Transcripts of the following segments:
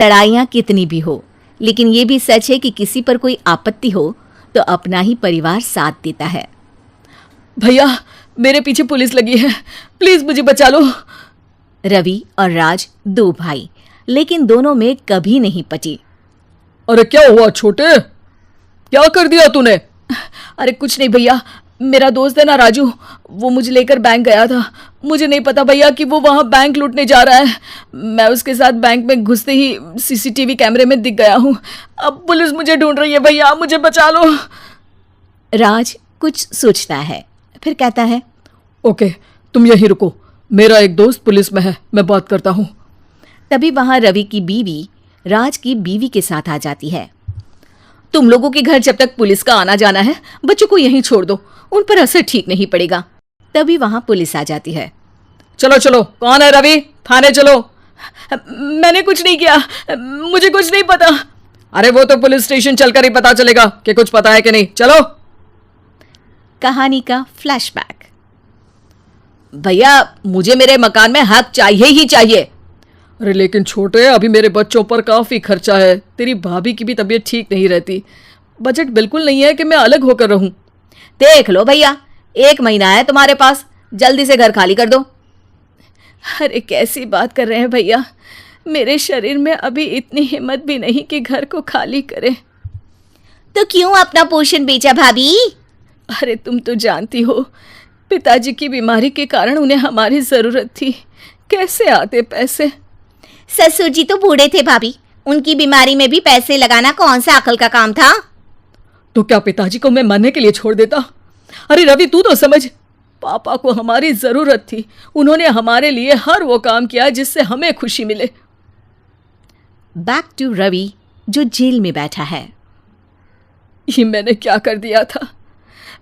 लड़ाइयाँ कितनी भी हो, लेकिन ये भी सच है कि किसी पर कोई आपत्ति हो तो अपना ही परिवार साथ देता है। भैया, मेरे पीछे पुलिस लगी है, प्लीज मुझे बचा लो। रवि और राज दो भाई, लेकिन दोनों में कभी नहीं पटी। अरे क्या हुआ छोटे, क्या कर दिया तूने? अरे कुछ नहीं भैया, मेरा दोस्त है ना राजू, वो मुझे लेकर बैंक गया था। मुझे नहीं पता भैया कि वो वहाँ बैंक लूटने जा रहा है। मैं उसके साथ बैंक में घुसते ही सीसीटीवी कैमरे में दिख गया हूँ। अब पुलिस मुझे ढूंढ रही है, भैया मुझे बचा लो। राज कुछ सोचता है, फिर कहता है, ओके, तुम यहीं रुको, मेरा एक दोस्त पुलिस में है, मैं बात करता हूँ। तभी वहां रवि की बीवी राज की बीवी के साथ आ जाती है। तुम लोगों के घर जब तक पुलिस का आना जाना है, बच्चों को यहीं छोड़ दो, उन पर असर ठीक नहीं पड़ेगा। तभी वहां पुलिस आ जाती है। चलो चलो, कौन है रवि, थाने चलो। मैंने कुछ नहीं किया, मुझे कुछ नहीं पता। अरे वो तो पुलिस स्टेशन चलकर ही पता चलेगा कि कुछ पता है कि नहीं, चलो। कहानी का फ्लैशबैक। भैया मुझे मेरे मकान में हक चाहिए ही चाहिए। अरे लेकिन छोटे, अभी मेरे बच्चों पर काफी खर्चा है, तेरी भाभी की भी तबीयत ठीक नहीं रहती, बजट बिल्कुल नहीं है कि मैं अलग होकर रहूं। देख लो भैया, 1 महीना है तुम्हारे पास, जल्दी से घर खाली कर दो। अरे कैसी बात कर रहे हैं भैया, मेरे शरीर में अभी इतनी हिम्मत भी नहीं कि घर को खाली करें। तो क्यों अपना पोषण बेचा भाभी? अरे तुम तो जानती हो, पिताजी की बीमारी के कारण उन्हें हमारी जरूरत थी, कैसे आते पैसे। ससुर जी तो बूढ़े थे भाभी, उनकी बीमारी में भी पैसे लगाना कौन सा अकल का काम था? तो क्या पिताजी को मैं मरने के लिए छोड़ देता? अरे रवि तू तो समझ, पापा को हमारी जरूरत थी, उन्होंने हमारे लिए हर वो काम किया जिससे हमें खुशी मिले। बैक टू रवि जो जेल में बैठा है। ये मैंने क्या कर दिया था?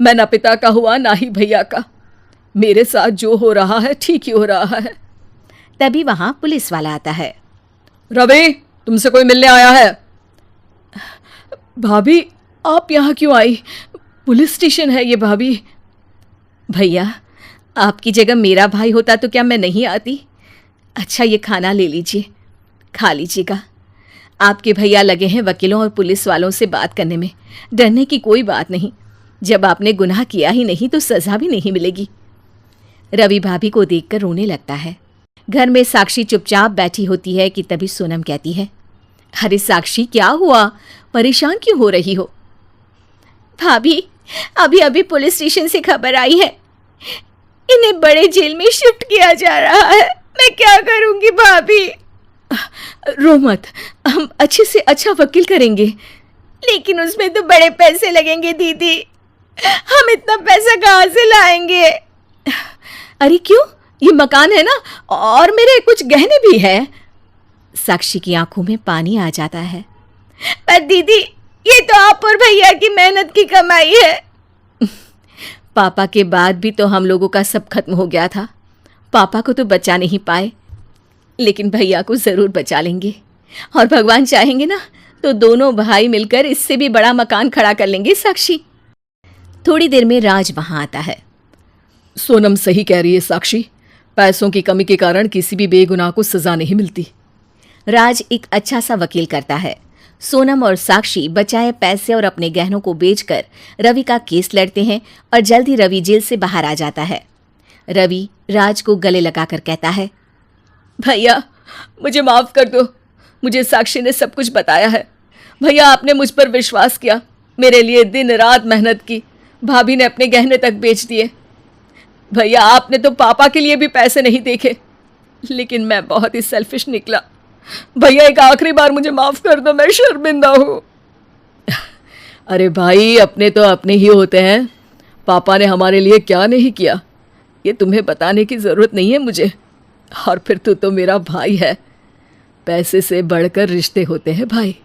मैं ना पिता का हुआ ना ही भैया का, मेरे साथ जो हो रहा है ठीक ही हो रहा है। तभी वहां पुलिस वाला आता है। रवि, तुमसे कोई मिलने आया है। भाभी आप यहाँ क्यों आई? पुलिस स्टेशन है ये भाभी। भैया आपकी जगह मेरा भाई होता तो क्या मैं नहीं आती? अच्छा ये खाना ले लीजिए, खा लीजिएगा। आपके भैया लगे हैं वकीलों और पुलिस वालों से बात करने में, डरने की कोई बात नहीं, जब आपने गुनाह किया ही नहीं तो सजा भी नहीं मिलेगी। रवि भाभी को देखकर रोने लगता है। घर में साक्षी चुपचाप बैठी होती है कि तभी सोनम कहती है, अरे साक्षी क्या हुआ, परेशान क्यों हो रही हो? भाभी अभी अभी पुलिस स्टेशन से खबर आई है, इन्हें बड़े जेल में शिफ्ट किया जा रहा है, मैं क्या करूंगी भाभी? रो मत, हम अच्छे से अच्छा वकील करेंगे। लेकिन उसमें तो बड़े पैसे लगेंगे दीदी, हम इतना पैसा कहाँ से लाएंगे? अरे क्यों, ये मकान है ना, और मेरे कुछ गहने भी है। साक्षी की आंखों में पानी आ जाता है। पर दीदी ये तो आप और भैया की मेहनत की कमाई है। पापा के बाद भी तो हम लोगों का सब खत्म हो गया था, पापा को तो बचा नहीं पाए, लेकिन भैया को जरूर बचा लेंगे, और भगवान चाहेंगे ना तो दोनों भाई मिलकर इससे भी बड़ा मकान खड़ा कर लेंगे। साक्षी। थोड़ी देर में राज वहां आता है। सोनम सही कह रही है साक्षी, पैसों की कमी के कारण किसी भी बेगुनाह को सजा नहीं मिलती। राज एक अच्छा सा वकील करता है। सोनम और साक्षी बचाए पैसे और अपने गहनों को बेचकर रवि का केस लड़ते हैं और जल्द ही रवि जेल से बाहर आ जाता है। रवि राज को गले लगाकर कहता है, भैया मुझे माफ कर दो, मुझे साक्षी ने सब कुछ बताया है। भैया आपने मुझ पर विश्वास किया, मेरे लिए दिन रात मेहनत की, भाभी ने अपने गहने तक बेच दिए। भैया आपने तो पापा के लिए भी पैसे नहीं देखे, लेकिन मैं बहुत ही सेल्फिश निकला। भैया एक आखिरी बार मुझे माफ कर दो, मैं शर्मिंदा हूँ। अरे भाई अपने तो अपने ही होते हैं, पापा ने हमारे लिए क्या नहीं किया ये तुम्हें बताने की ज़रूरत नहीं है मुझे। और फिर तू तो मेरा भाई है, पैसे से बढ़कर रिश्ते होते हैं भाई।